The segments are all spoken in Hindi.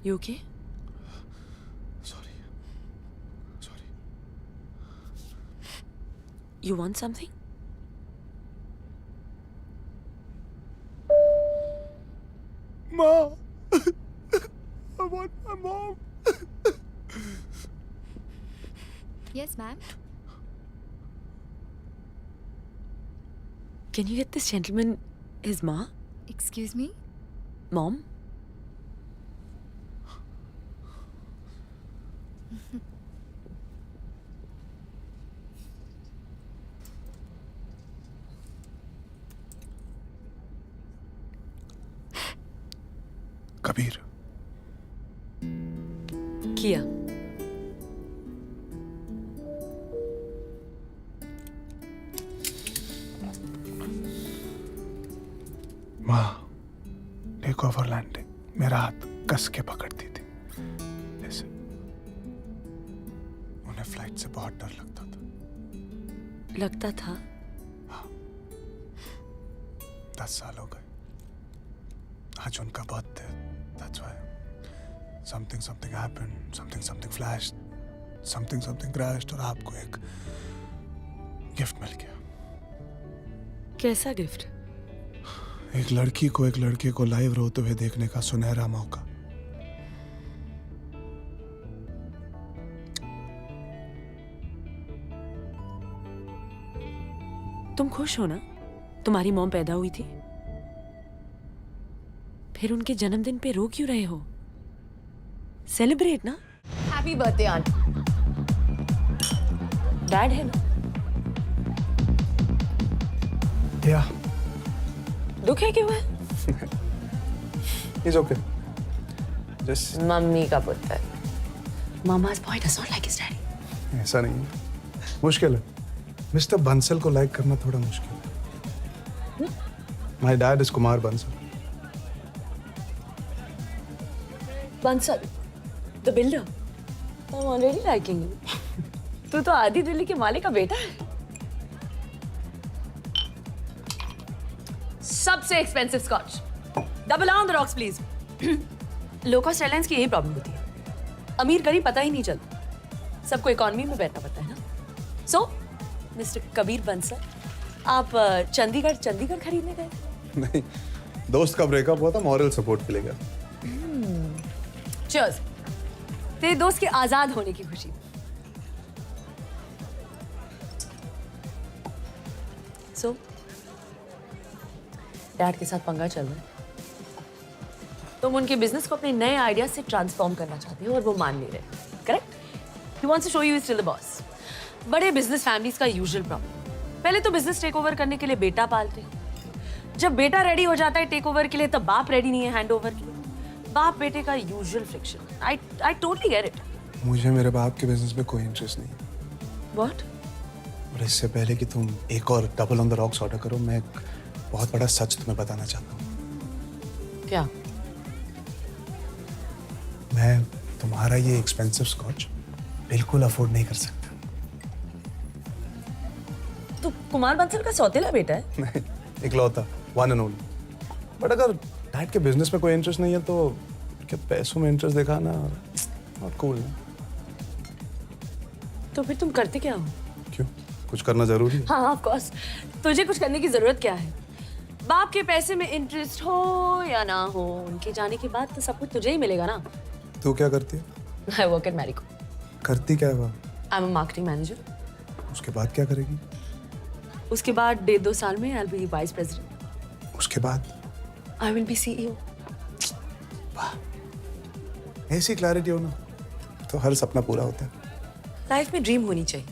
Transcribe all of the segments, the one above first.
You okay? Sorry. Sorry. You want something? Ma! I want my mom. Yes, ma'am. Can you get this gentleman his ma? Excuse me? Mom? Kabir किया. माँ टेक ओवर लैंडिंग मेरा हाथ कस के पकड़ती थी ऐसे. उन्हें फ्लाइट से बहुत डर लगता था. लगता था. 10 साल हो गए. आज उनका birthday. That's why something happened, something flashed, something crashed और आपको एक गिफ्ट मिल गया. कैसा गिफ्ट? एक लड़की को एक लड़के को लाइव रोते हुए देखने का सुनहरा मौका. तुम खुश हो ना? तुम्हारी मॉम पैदा हुई थी. फिर उनके जन्मदिन पे रो क्यों रहे हो? सेलिब्रेट ना. Happy birthday, aunt. डैड है ना? या दुख है क्यों है? It's okay. जस्ट मम्मी का पुत्र. Mama's boy does not like his daddy. ऐसा नहीं है. मुश्किल है. मिस्टर बंसल को लाइक करना थोड़ा मुश्किल है. My dad is Kumar Bansal. Bansal, the builder. I'm already liking you. तू तो आधी दिल्ली के मालिक का बेटा है. सबसे expensive scotch. Double on the rocks please. Low cost airlines की यही प्रॉब्लम होती है. अमीर गरीब पता ही नहीं चलता. सबको इकोनॉमी में बैठना पड़ता है ना. सो मिस्टर कबीर बंसल, आप चंडीगढ़ खरीदने गए थे? नहीं, दोस्त का ब्रेकअप हुआ था, मॉरल सपोर्ट के लिए गया. चीयर्स. तेरे दोस्त के आजाद होने की खुशी. सो डैड के साथ पंगा चल रहा है. तुम उनके बिजनेस को अपने नए आइडिया से ट्रांसफॉर्म करना चाहते हो और वो मान नहीं रहे. Correct? He wants to show you is still the boss. बड़े बिजनेस फैमिलीज का यूजुअल प्रॉब्लम. पहले तो बिजनेस टेक ओवर करने के लिए बेटा पालते हैं. जब बेटा रेडी हो जाता है टेक ओवर के लिए, तब बाप रेडी नहीं है हैंड ओवर के लिए. बाप बेटे का usual friction. I totally get it. मुझे मेरे बाप के बिजनेस में कोई इंटरेस्ट नहीं है. व्हाट? और इससे पहले कि तुम एक और double on the rocks order करो, मैं एक बहुत बड़ा सच तुम्हें बताना चाहता हूँ. क्या? मैं तुम्हारा ये एक्सपेंसिव स्कॉच बिल्कुल अफोर्ड नहीं कर सकता. तू कुमार बंसल का सौतेला बेटा है? नहीं, इकलौता, वन एंड ओनली. बट अगर डैड के बिजनेस में कोई इंटरेस्ट नहीं है तो क्या पैसों में इंटरेस्ट दिखाना नॉट कूल. तो फिर तुम करते क्या हो? क्यों? कुछ करना जरूरी है. हाँ ऑफ कोर्स. तुझे कुछ करने की जरूरत क्या है? बाप के पैसे में इंटरेस्ट हो या ना हो, उनके जाने के बाद तो सब कुछ तुझे ही मिलेगा ना. तू क्या करती है? I work at Marico. करती क्या है वो? I am a marketing manager. उसके बाद क्या करेगी? उसके बाद 1.5-2 साल में I will be vice president. उसके बाद आई विल बी सीईओ. ऐसी क्लैरिटी हो ना तो हर सपना पूरा होता है. लाइफ में ड्रीम होनी चाहिए.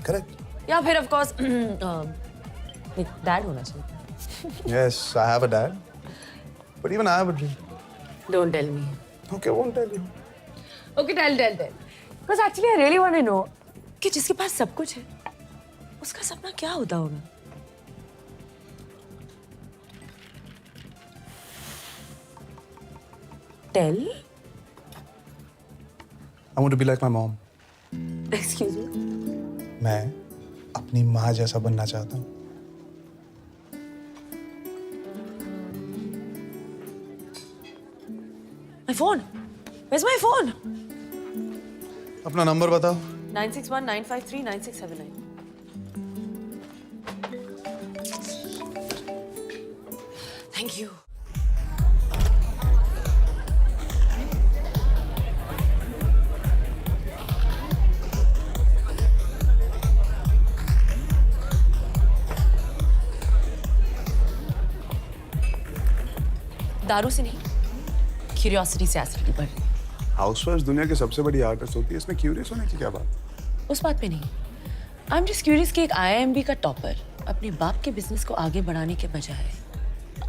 करेक्ट. या फिर ऑफ कोर्स एक डैड होना चाहिए. Yes, I have a dad. But even I have a dream. Don't tell me. Okay, won't tell you. Okay tell. Because actually I really want to know कि जिसके पास सब कुछ है उसका सपना क्या होता होगा. Tell. I want to be like my mom. Excuse me. मैं अपनी माँ जैसा बनना चाहता हूँ. My phone. Where's my phone? अपना नंबर बताओ। 961-953-9679. Thank you. दारू से नहीं, क्यूरियोसिटी से एसिडिटी बढ़ रही है। हाउसवाइफ दुनिया की सबसे बड़ी आर्टिस्ट होती है, इसमें क्यूरियस होने की क्या बात? उस बात पे नहीं। आई एम जस्ट क्यूरियस कि एक IIMB का टॉपर अपने बाप के बिजनेस को आगे बढ़ाने के बजाय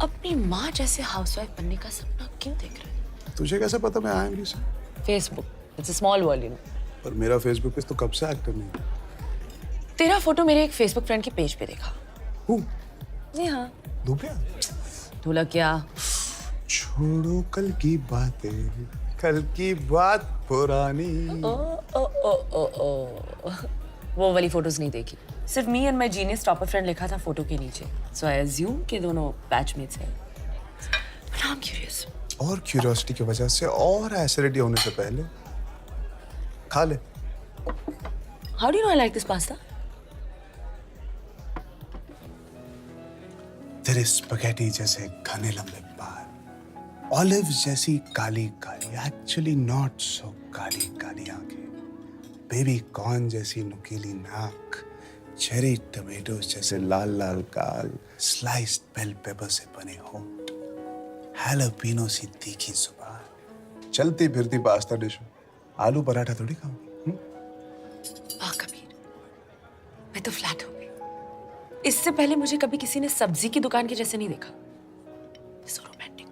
अपनी माँ जैसे हाउसवाइफ बनने का सपना क्यों देख रहे हैं? तुझे कैसे पता मैं IIMB से? Facebook, it's a small world you know. पर मेरा फेसबुक पे तो कब से एक्टिव नहीं है। तेरा फोटो मेरे एक फेसबुक फ्रेंड के पेज पे देखा। हूँ? जी हाँ। धूपिया? ढोलक क्या? छोड़ो कल की बातें, कल की बात पुरानी। ओ ओ ओ ओ ओ वो वाली फोटोज नहीं देखी। सिर्फ me and my genius topper friend लिखा था फोटो के नीचे। सो आई अज्यूम कि दोनों बैचमेट्स हैं। But I am curious. और क्यूरियोसिटी की वजह से और एसिडिटी होने से पहले खा ले। How do you know I like this pasta? तेरे स्पगेटी जैसे घने लंबे बाल, ऑलिव जैसी Kali Kali, actually not so Kali Kali आंखें, बेबी कॉर्न जैसी नुकीली नाक, चेरी टमेटोज जैसे लाल लाल गाल, स्लाइस्ड बेल पेपर से बने होंठ, हैलोपिनो सी तीखी जुबान, चलती फिरती पास्ता डिश, आलू पराठा थोड़ी खाऊंगी। वाह कबीर, मैं तो फ्लैट हो गई। इससे पहले मुझे कभी किसी ने सब्जी की दुकान के जैसे नहीं देखा। So romantic.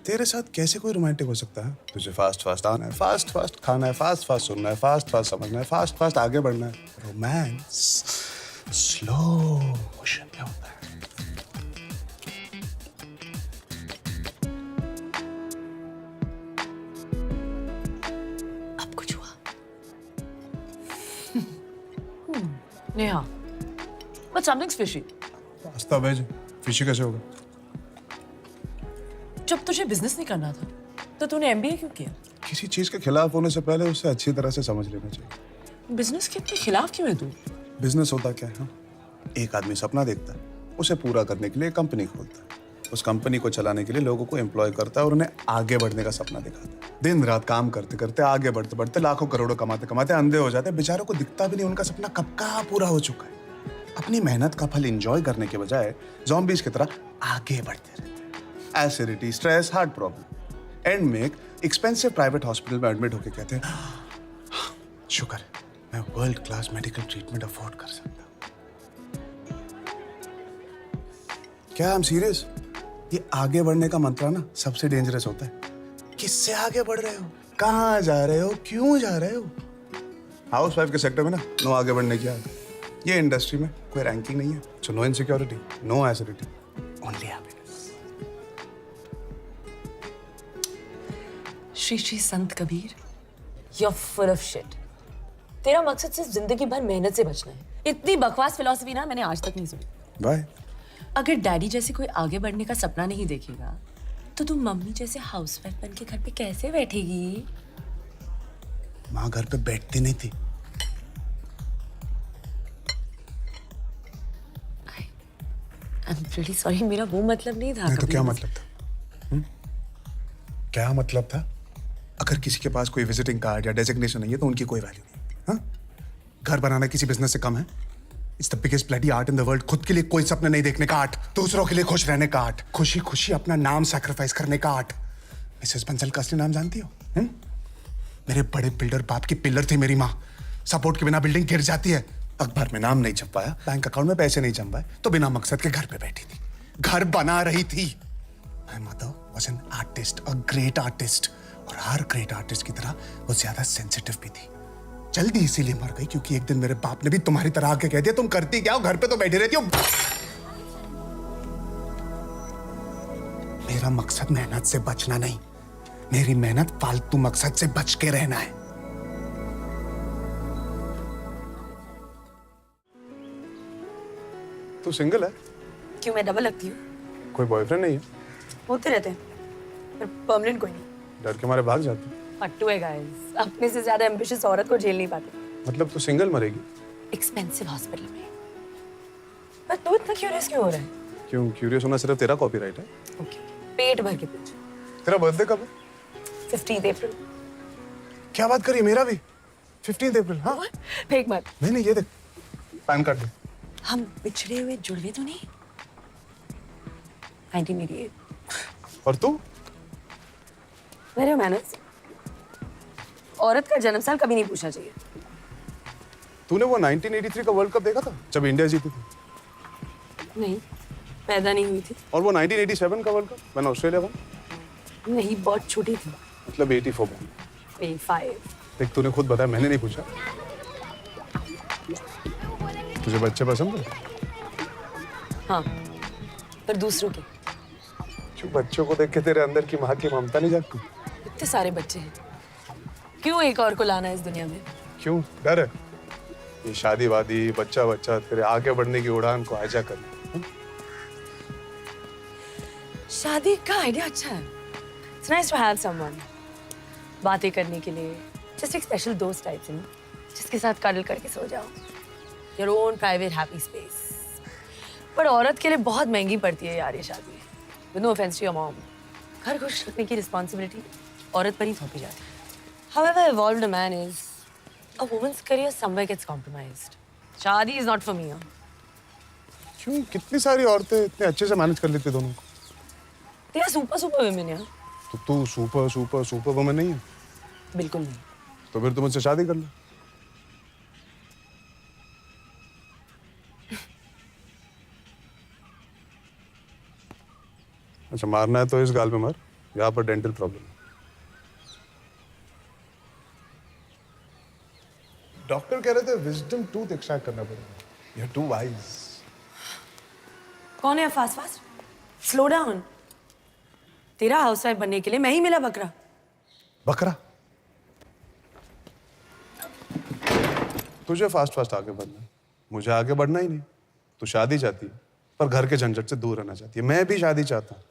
तेरे साथ कैसे कोई रोमांटिक हो सकता है? तुझे फास्ट फास्ट आना है, फास्ट फास्ट खाना है, फास्ट फास्ट सुनना है, फास्ट फास्ट समझना है, फास्ट फास्ट आगे बढ़ना है। रोमांस स्लो मोशन में होता है। अब कुछ हुआ? Neha, but something's fishy. Pasta veg fishy कैसे होगा? जब तुझे बिजनेस नहीं करना था, तो तूने MBA क्यों किया? किसी चीज के खिलाफ होने से पहले उसे अच्छी तरह से समझ लेना चाहिए। बिजनेस के इतने खिलाफ क्यों है तू? बिजनेस होता क्या है? हाँ? एक आदमी सपना देखता है, उसे पूरा करने के लिए कंपनी खोलता है, उस कंपनी को चलाने के लिए लोगों को एम्प्लॉय करता है और उन्हें आगे बढ़ने का सपना दिखाता है। दिन रात काम करते करते, आगे बढ़ते बढ़ते, लाखों करोड़ों कमाते कमाते अंधे हो जाते हैं। बेचारों को दिखता भी नहीं उनका सपना कब का पूरा हो चुका है। अपनी मेहनत का फल एंजॉय करने के बजाय ज़ॉम्बीज की तरह आगे बढ़ते रहते हैं। Acidity, stress, heart problem, and में एक एक्सपेंसिव प्राइवेट हॉस्पिटल में एडमिट होकर कहते हैं, शुक्र है मैं world class medical treatment afford कर सकता हूं। क्या हम सीरियस? ये आगे बढ़ने का मंत्र ना सबसे डेंजरस होता है। किससे आगे बढ़ रहे हो, कहाँ जा रहे हो, क्यों जा रहे हो? हाउसवाइफ के सेक्टर में ना नो आगे बढ़ने की आदत। ये इंडस्ट्री में कोई रैंकिंग नहीं है, so no insecurity, no acidity, only happiness. Shri Shri Sant Kabir, you're full of shit. तेरा मकसद सिर्फ जिंदगी भर मेहनत से बचना है। इतनी बकवास फिलॉसफी ना मैंने आज तक नहीं सुनी। बाय। अगर डैडी जैसे कोई आगे बढ़ने का सपना नहीं देखेगा, तो तुम मम्मी जैसे हाउसवाइफ बन के घर पे कैसे बैठेगी? माँ घर पे बैठती नहीं थी। I'm really sorry, मेरा वो मतलब नहीं था। नहीं तो कबीर। क्या मतलब था? क्या मतलब था? अगर किसी के पास कोई विजिटिंग कार्ड या डेजिग्नेशन नहीं है तो उनकी कोई वैल्यू नहीं। हाँ? घर बनाना किसी बिजनेस से कम है? It's the biggest bloody art in the world. खुद के लिए कोई सपने नहीं देखने का आर्ट, दूसरों के लिए खुश रहने का आर्ट, खुशी खुशी अपना नाम सैक्रिफाइस करने का आर्ट। मिसेस बंसल का असली नाम जानती हो? मेरे बड़े बिल्डर बाप की पिलर थी मेरी माँ। सपोर्ट के बिना बिल्डिंग गिर जाती है। अखबार में नाम नहीं छपवाया, बैंक अकाउंट में पैसे नहीं जमवाए, तो बिना मकसद के घर पे बैठी थी, घर बना रही थी। My mother was an artist, a great artist, और हर ग्रेट आर्टिस्ट की तरह वो ज्यादा सेंसिटिव भी थी। जल्दी इसीलिए मर गई क्योंकि एक दिन मेरे बाप ने भी तुम्हारी तरह आके कह दिया, तुम करती क्या हो, घर पे तो बैठी रहती हो। मेरा मकसद मेहनत से बचना नहीं, मेरी मेहनत फालतू मकसद से बच के रहना है। तू सिंगल है? क्यों, मैं डबल लगती हूँ? कोई बॉयफ्रेंड नहीं है? होते रहते हैं, पर परमानेंट कोई नहीं। डर के मारे भाग जाती। पट्टू है गाइस, अपने से ज्यादा एम्बिशियस औरत को झेल नहीं पाते। मतलब तू सिंगल मरेगी? एक्सपेंसिव हॉस्पिटल में। पर तू इतना क्यूरियस क्यों हो रहा है? क्यों क्यूरियस होना सिर्फ तेरा कॉपीराइट है? ओके, पेट भर के पूछ। तेरा बर्थडे कब है? 15 अप्रैल। क्या बात करी, मेरा भी 15 अप्रैल। हाँ फेक मत। नहीं ये देख, पैन कार्ड दे। हम बिछड़े हुए जुड़वे तो नहीं? 1988। और तू? मेरे मैनर्स। औरत का जन्म साल कभी नहीं पूछना चाहिए। तूने वो 1983 का वर्ल्ड कप देखा था जब इंडिया जीती थी? नहीं, पैदा नहीं हुई थी। और वो 1987 का world cup when Australia won? नहीं, बहुत छोटी थी। मतलब 84 में। 85। देख तूने खुद बताया, मैंने नहीं पूछा। तुझे बच्चे पसंद है? हाँ, पर दूसरों के। क्यों, बच्चों को देख के तेरे अंदर की माँ की ममता नहीं जागती? इतने सारे बच्चे हैं, क्यों एक और को लाना है इस दुनिया में? क्यों, डर है? ये शादी वादी बच्चा बच्चा तेरे आगे बढ़ने की उड़ान को हाईजैक कर ले। शादी का आइडिया अच्छा है। It's nice to have someone बातें करने के लिए, just एक स्पेशल दोस्त टाइप से, जिसके साथ कडल करके सो जाओ। Your own private happy space। पर औरत के लिए बहुत महंगी पड़ती है यार ये शादी। With no offense to your mom, घर खुश रखने की रिस्पॉन्सिबिलिटी औरत पर ही थोपी जाती है। However evolved a man is, a woman's career somewhere gets compromised। शादी is not for me। क्यों, कितनी सारी औरतें इतने अच्छे से मैनेज कर लेती दोनों को। तेरा सुपर वुमेन है। तो तू सुपर वुमन नहीं है? बिल्कुल नहीं। तो फिर तू मुझसे शादी कर ले। अच्छा, मारना है तो इस गाल पे मार, यहाँ पर डेंटल प्रॉब्लम है। डॉक्टर कह रहे थे विजडम टूथ एक्सट्रैक्ट करना पड़ेगा। You are too wise. कौन है फास्ट? Slow down. तेरा हाउसवाइफ बनने के लिए मैं ही मिला बकरा। बकरा? तुझे फास्ट आगे बढ़ना है, मुझे आगे बढ़ना ही नहीं। तू शादी चाहती है पर घर के झंझट से दूर रहना चाहती है। मैं भी शादी चाहता हूँ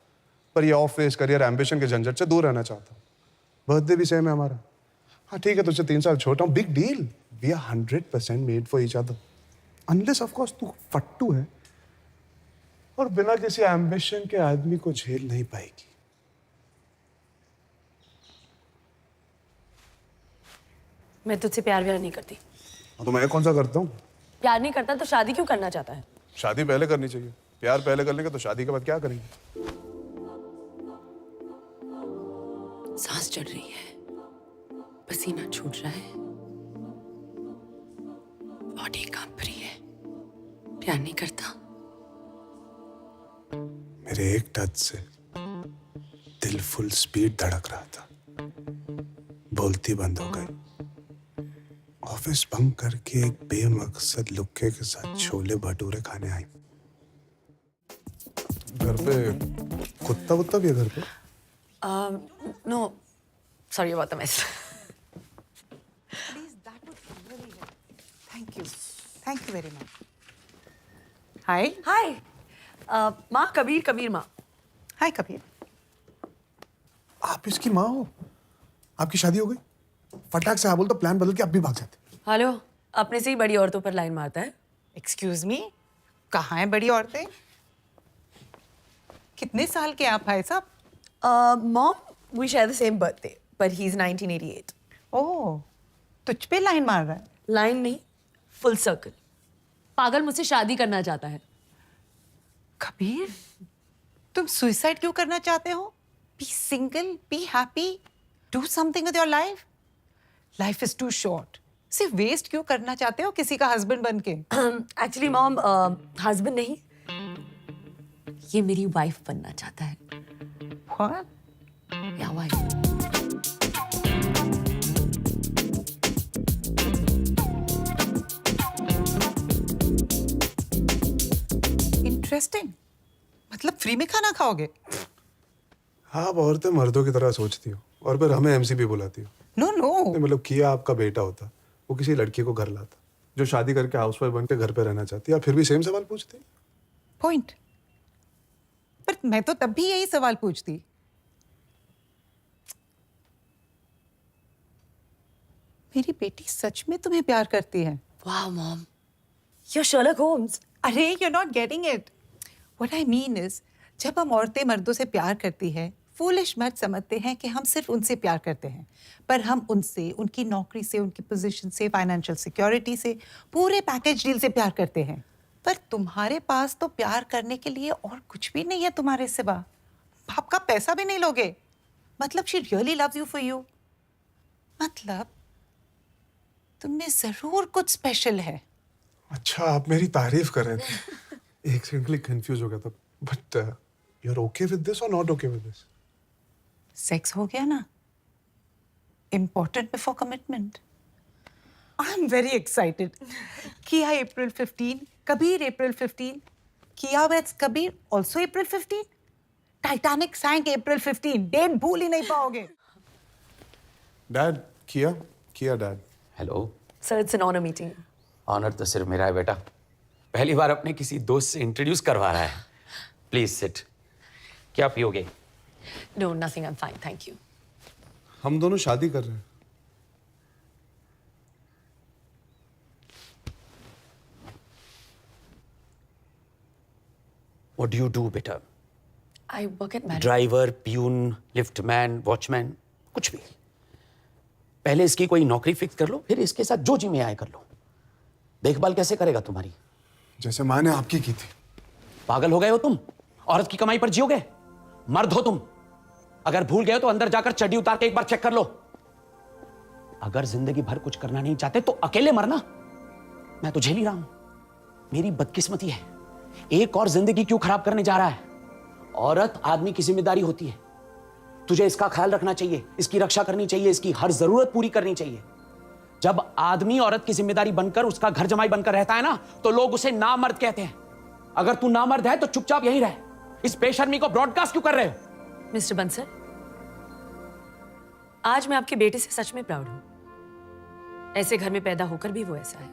पर ये ऑफिस करियर एम्बिशन के झंझट से दूर रहना चाहता हूँ। बर्थडे भी सेम है हमारा। हाँ ठीक है, तुझसे 3 साल छोटा हूँ, big deal. We are 100% made for each other. Unless of course तू फट्टू है और बिना किसी एम्बिशन के आदमी को झेल नहीं पाएगी। मैं तुझसे प्यार व्यार नहीं करती। तो मैं कौन सा करता हूँ? प्यार नहीं करता तो शादी क्यों करना चाहता है? शादी पहले करनी चाहिए। प्यार पहले कर लेंगे तो शादी के बाद क्या करेंगे? सांस चढ़ रही है, पसीना छूट रहा है, बॉडी कांप रही है। प्यार नहीं करता। मेरे एक टच से दिल फुल स्पीड धड़क रहा था, बोलती बंद हो गई। ऑफिस बंक करके एक बेमकसद लुक्के के साथ छोले भटूरे खाने आई। घर पे कुत्ता वुत्ता भी है घर पे? No, sorry about the mess. Please, that would be really helpful. Thank you. Thank you very much. Hi. हाय, माँ कबीर माँ। Hi, Kabir. आप इसकी माँ हो? आपकी शादी हो गई? फटाक से हाँ बोल तो प्लान बदल के अब भी भाग जाते। हेलो, अपने से ही बड़ी औरतों पर लाइन मारता है। Excuse me. कहाँ हैं बड़ी औरतें? कितने साल के आप भाई साहब? Mom, we share the same birthday, but he's 1988। Oh, तुझ पे लाइन मार रहा है? लाइन नहीं, फुल सर्कल। पागल मुझसे शादी करना चाहता है। कबीर, तुम सुसाइड क्यों करना चाहते हो? Be single, be happy, do something with your life. Life is too short. सिर्फ वेस्ट क्यों करना चाहते हो किसी का हस्बैंड बन के? एक्चुअली मॉम, हस्बैंड नहीं, ये मेरी वाइफ बनना चाहता है। What? या वाइफ। इंटरेस्टिंग। मतलब फ्री में खाना खाओगे? हाँ, अब औरतें मर्दों की तरह सोचती हो और फिर हमें एमसीपी बुलाती हो। No no. मतलब किया आपका बेटा होता, वो किसी लड़की को घर लाता जो शादी करके हाउसवाइफ बन के घर पे रहना चाहती है, फिर भी सेम सवाल पूछती। पॉइंट। पर मैं तो तब भी यही सवाल पूछती। मेरी बेटी सच में तुम्हें प्यार करती है। Wow, Mom. You're Sherlock Holmes. अरे you're not getting it. What I mean is, जब हम औरतें मर्दों से प्यार करती है, फूलिश मर्द समझते हैं कि हम सिर्फ उनसे प्यार करते हैं, पर हम उनसे, उनकी नौकरी से, उनकी पोजीशन से, फाइनेंशियल सिक्योरिटी से, पूरे पैकेज डील से प्यार करते हैं। पर तुम्हारे पास तो प्यार करने के लिए और कुछ भी नहीं है तुम्हारे सिवा। बाप का पैसा भी नहीं लोगे। मतलब she really loves you for you. मतलब तुमने जरूर कुछ स्पेशल है। अच्छा, आप मेरी तारीफ कर रहे थे। एक सेकंड के लिए कंफ्यूज हो गया था। But you are okay with this और not okay with this? Sex हो गया ना, important before commitment. I am very excited. Kiya April 15, Kabir April 15, Kiya weds Kabir also April 15, Titanic sank April 15। Date भूल ही नहीं पाओगे। Dad, Kiya dad. Hello. Sir, it's an honor meeting. Honour तो सिर्फ मेरा है बेटा। पहली बार अपने किसी दोस्त से इंट्रोड्यूस करवा रहा है। Please sit. क्या पियोगे? No, nothing. I'm fine. Thank you. हम दोनों शादी कर रहे हैं। What do you do बेटा? I work at Marriott. Driver, peon, liftman, watchman, कुछ भी। पहले इसकी कोई नौकरी फिक्स कर लो, फिर इसके साथ जो जी में आए कर लो। देखभाल कैसे करेगा तुम्हारी? जैसे माँ ने आपकी की थी। पागल हो गए हो तुम? औरत की कमाई पर जियोगे? मर्द हो तुम। अगर भूल गए हो तो अंदर जाकर चड्डी उतार के एक बार चेक कर लो। अगर जिंदगी भर कुछ करना नहीं चाहते तो अकेले मरना। मैं तो झेल ही रहा हूं। मेरी बदकिस्मती है। एक और जिंदगी क्यों खराब करने जा रहा है? औरत आदमी की जिम्मेदारी होती है। तुझे इसका ख्याल रखना चाहिए, इसकी रक्षा करनी चाहिए, इसकी हर जरूरत पूरी करनी चाहिए। जब आदमी औरत की जिम्मेदारी बनकर उसका घर जमाई बनकर रहता है ना, तो लोग उसे नामर्द कहते हैं। अगर तू नामर्द है तो चुपचाप यहीं रह। इस बेशर्मी को ब्रॉडकास्ट क्यों कर रहे हो? मिस्टर बंसल, आज मैं आपके बेटे से सच में प्राउड हूं। ऐसे घर में पैदा होकर भी वो ऐसा है।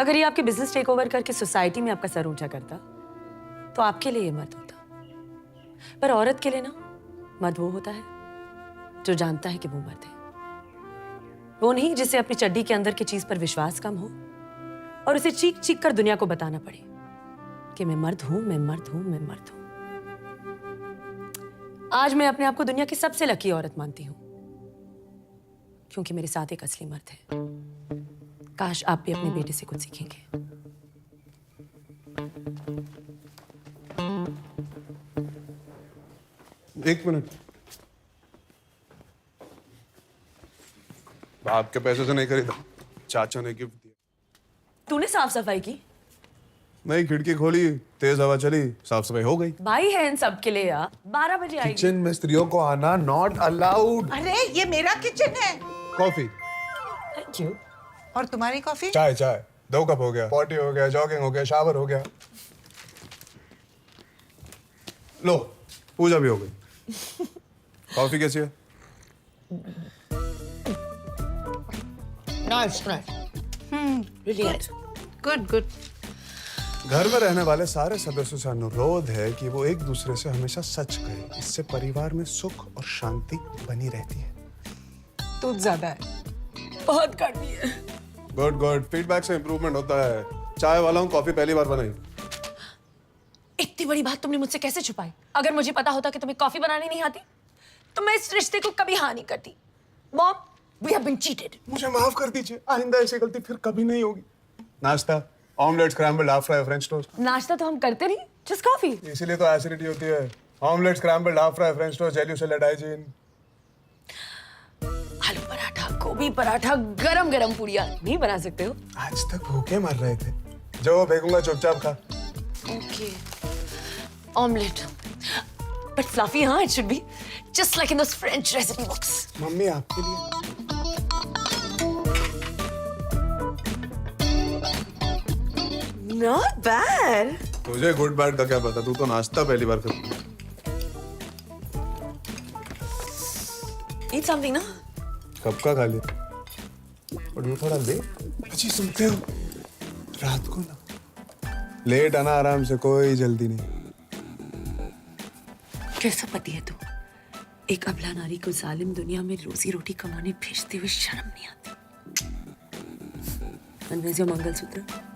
अगर ये आपके बिजनेस टेक ओवर करके सोसाइटी में आपका सर ऊंचा करता तो आपके लिए ये मर्द होता। पर औरत के लिए ना, मर्द वो होता है जो जानता है कि वो मर्द है। वो नहीं जिसे अपनी चड्डी के अंदर की चीज पर विश्वास कम हो और उसे चीख चीख कर दुनिया को बताना पड़े कि मैं मर्द हूं, मैं मर्द हूं, मैं मर्द हूं। आज मैं अपने आप को दुनिया की सबसे लकी औरत मानती हूं, क्योंकि मेरे साथ एक असली मर्द है। काश आप भी अपने बेटे से कुछ सीखेंगे। एक मिनट। बाप के पैसे से नहीं खरीदा, चाचा ने गिफ्ट दिया। तूने साफ सफाई की? नई खिड़की खोली, तेज हवा चली, साफ सफाई हो गई। भाई है इन सब के लिए यार। 12 बजे आएगी। किचन में स्त्रियों को आना नॉट अलाउड। अरे ये मेरा किचन है। कॉफी। Thank you. और तुम्हारी कॉफी? चाय 2 कप हो गया, पॉटी हो गया, जॉगिंग हो गया, शावर हो गया। लो, पूजा भी हो गई। कॉफी कैसी है? Nice, nice. Really nice. Good good. घर में रहने वाले सारे सदस्यों से अनुरोध है कि वो एक दूसरे से हमेशा सच कहें। इससे परिवार में सुख और शांति बनी रहती है। तू ज्यादा है। बहुत कड़वी है। गुड। फीडबैक से इंप्रूवमेंट होता है। चाय वाला हूँ, कॉफी पहली बार बनाई। इतनी बड़ी बात तुमने मुझसे कैसे छुपाई? अगर मुझे पता होता कि तुम्हें कॉफी बनानी नहीं आती तो मैं इस रिश्ते को कभी हाँ नहीं करती। Mom, we have been cheated. मुझे माफ कर दीजिए, आइंदा ऐसी गलती फिर कभी नहीं होगी। नाश्ता, omelette, scrambled, half fry, French toast. नाश्ता तो हम करते नहीं, जस्ट कॉफी। इसीलिए तो एसिडिटी होती है। Omelette, scrambled, half fry, French toast, jelly salad, hygiene. आलू पराठा, गोभी पराठा, गरम गरम पूड़ियाँ नहीं बना सकते हो? आज तक भूखे मर रहे थे। जो फेंकूंगा चुपचाप खा। ओके। Omelette, but fluffy. हाँ, it should be just like in those French recipe books. Mummy आपके लिए। Not bad. तुझे गुड बैड का क्या पता? तू तो नाश्ता पहली बार कर। ईट समथिंग ना। कब का खा लिया? और ये थोड़ा ले। अच्छी सुनते हो? रात को ना लेट आना, आराम से, कोई जल्दी नहीं। कैसा पति है तू? एक अबला नारी को जालिम दुनिया में रोजी रोटी कमाने भेजते हुए शर्म नहीं आती? And where's your Mangalsutra?